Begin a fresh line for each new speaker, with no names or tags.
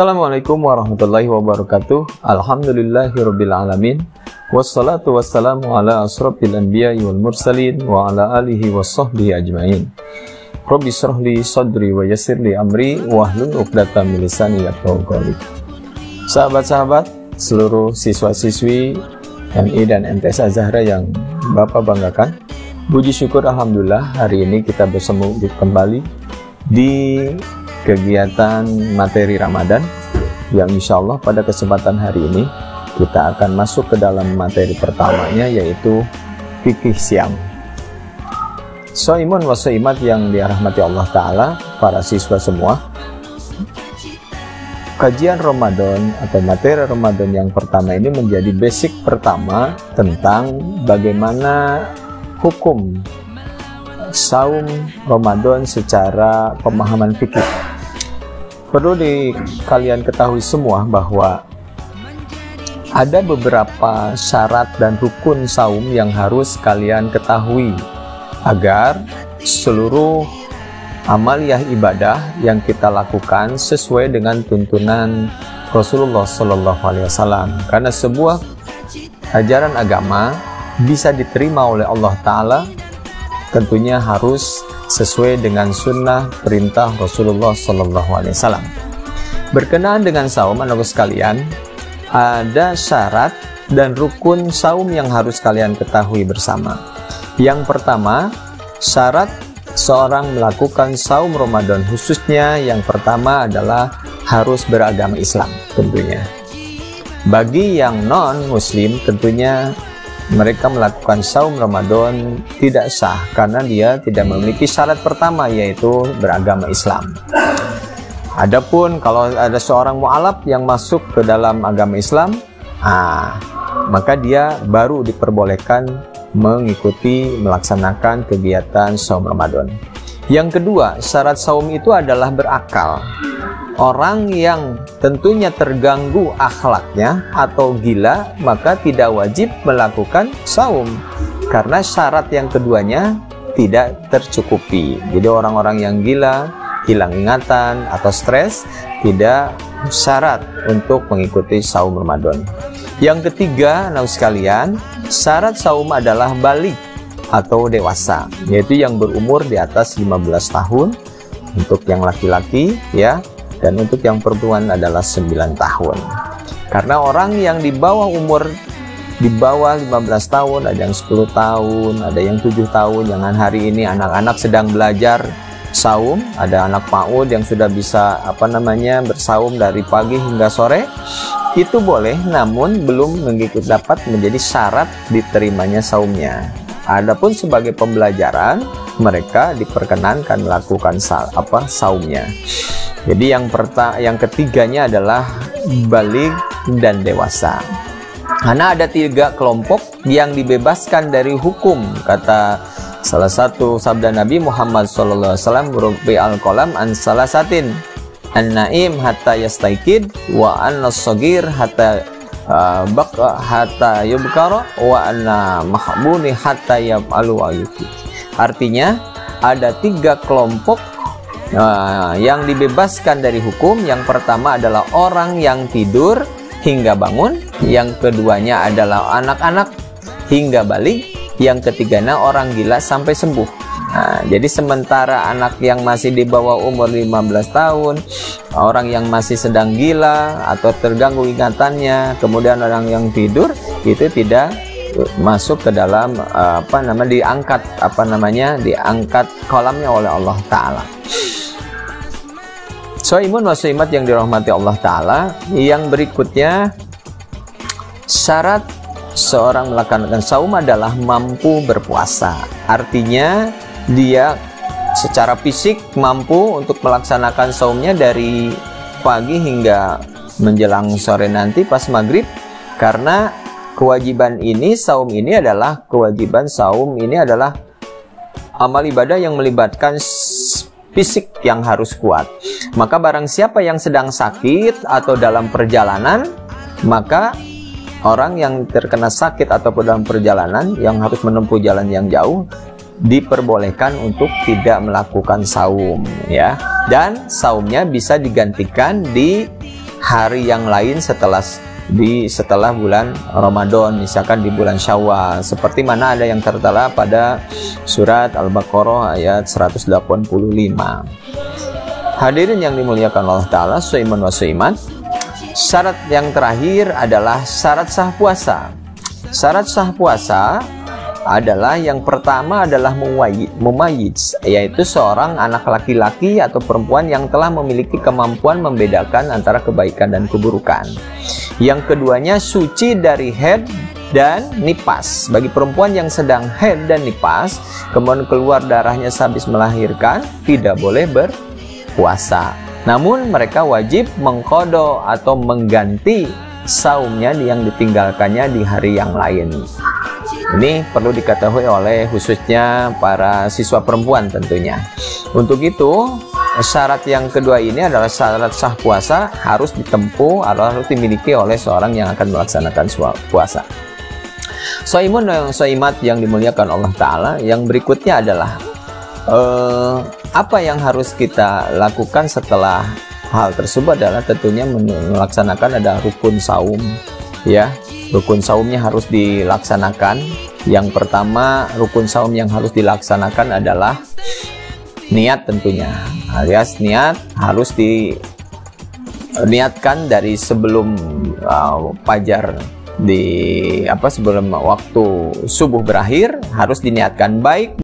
Assalamualaikum warahmatullahi wabarakatuh. Alhamdulillahirabbil alamin. Wassalatu wassalamu ala asrofil anbiya'i wal mursalin wa ala alihi wassahbihi ajmain. Rabbi shrah li sadri wa yassir li amri wahlul 'uqdatam min lisani yafqahu qawli. Sahabat-sahabat, seluruh siswa-siswi MI dan MTS Azahra yang Bapak banggakan, puji syukur alhamdulillah hari ini kita bersama kembali di kegiatan materi Ramadan yang insya Allah pada kesempatan hari ini kita akan masuk ke dalam materi pertamanya, yaitu fikih siam. Shaimun wa shaimat yang dirahmati Allah Ta'ala, para siswa semua, kajian Ramadan atau materi Ramadan yang pertama ini menjadi basic pertama tentang bagaimana hukum saum Ramadan secara pemahaman fikih. Perlu kalian ketahui semua bahwa ada beberapa syarat dan rukun saum yang harus kalian ketahui agar seluruh amaliyah ibadah yang kita lakukan sesuai dengan tuntunan Rasulullah SAW. Karena sebuah ajaran agama bisa diterima oleh Allah Ta'ala tentunya harus sesuai dengan sunnah perintah Rasulullah SAW. Berkenaan dengan saum, anak sekalian, ada syarat dan rukun saum yang harus kalian ketahui bersama. Yang pertama, syarat seorang melakukan saum Ramadan khususnya yang pertama adalah harus beragama Islam tentunya. Bagi yang non-muslim tentunya mereka melakukan saum Ramadan tidak sah karena dia tidak memiliki syarat pertama, yaitu beragama Islam. Adapun kalau ada seorang mu'alaf yang masuk ke dalam agama Islam, maka dia baru diperbolehkan mengikuti melaksanakan kegiatan saum Ramadan. Yang kedua, syarat saum itu adalah berakal. Orang yang tentunya terganggu akhlaknya atau gila, maka tidak wajib melakukan saum karena syarat yang keduanya tidak tercukupi. Jadi orang-orang yang gila, hilang ingatan atau stres tidak syarat untuk mengikuti saum Ramadan. Yang ketiga, anak sekalian, syarat saum adalah baligh atau dewasa, yaitu yang berumur di atas 15 tahun untuk yang laki-laki, ya. Dan untuk yang perempuan adalah 9 tahun. Karena orang yang di bawah 15 tahun, ada yang 10 tahun, ada yang 7 tahun. Jangan hari ini anak-anak sedang belajar saum, ada anak PAUD yang sudah bisa bersaum dari pagi hingga sore. Itu boleh, namun belum dapat menjadi syarat diterimanya saumnya. Adapun sebagai pembelajaran, mereka diperkenankan melakukan saumnya. Jadi yang ketiganya adalah baligh dan dewasa. Karena ada 3 kelompok yang dibebaskan dari hukum, kata salah satu sabda Nabi Muhammad SAW, "Rubi al-qalam an salasatin, an-naim hatta yastaikid, wa an-shagir hatta yubkara, wa an-mahbuni hatta yaf'alu ayuki." Artinya ada 3 kelompok yang dibebaskan dari hukum. Yang pertama adalah orang yang tidur hingga bangun, yang keduanya adalah anak-anak hingga balik, yang ketiganya orang gila sampai sembuh. Jadi sementara anak yang masih di bawah umur 15 tahun, orang yang masih sedang gila atau terganggu ingatannya, kemudian orang yang tidur, itu tidak masuk ke dalam diangkat kolamnya oleh Allah Ta'ala. Shaimun wa shaimat yang dirahmati Allah Ta'ala. Yang berikutnya, syarat seorang melaksanakan saum adalah mampu berpuasa. Artinya dia secara fisik mampu untuk melaksanakan saumnya dari pagi hingga menjelang sore nanti pas maghrib. Karena kewajiban ini, saum ini adalah amal ibadah yang melibatkan fisik yang harus kuat. Maka barang siapa yang sedang sakit atau dalam perjalanan, maka orang yang terkena sakit ataupun dalam perjalanan yang harus menempuh jalan yang jauh diperbolehkan untuk tidak melakukan saum, ya. Dan saumnya bisa digantikan di hari yang lain setelah bulan Ramadan, misalkan di bulan Syawal, seperti mana ada yang tertera pada surat Al-Baqarah ayat 185. Hadirin yang dimuliakan Allah Ta'ala, shaiman wa shaimat, syarat yang terakhir adalah syarat sah puasa. Syarat sah puasa adalah yang pertama adalah mumayyiz, yaitu seorang anak laki-laki atau perempuan yang telah memiliki kemampuan membedakan antara kebaikan dan keburukan. Yang keduanya suci dari haid dan nifas. Bagi perempuan yang sedang haid dan nifas, kemudian keluar darahnya sehabis melahirkan, tidak boleh berpuasa. Namun mereka wajib mengqadha atau mengganti saumnya yang ditinggalkannya di hari yang lain. Ini perlu diketahui oleh khususnya para siswa perempuan tentunya. Untuk itu, syarat yang kedua ini adalah syarat sah puasa harus ditempuh atau harus dimiliki oleh seorang yang akan melaksanakan puasa. Shaimun dan shaimat yang dimuliakan Allah Ta'ala, yang berikutnya adalah apa yang harus kita lakukan setelah hal tersebut adalah tentunya melaksanakan ada rukun saum, ya. Rukun saumnya harus dilaksanakan. Yang pertama, rukun saum yang harus dilaksanakan adalah niat tentunya, alias niat harus diniatkan dari sebelum fajar sebelum waktu subuh berakhir harus diniatkan, baik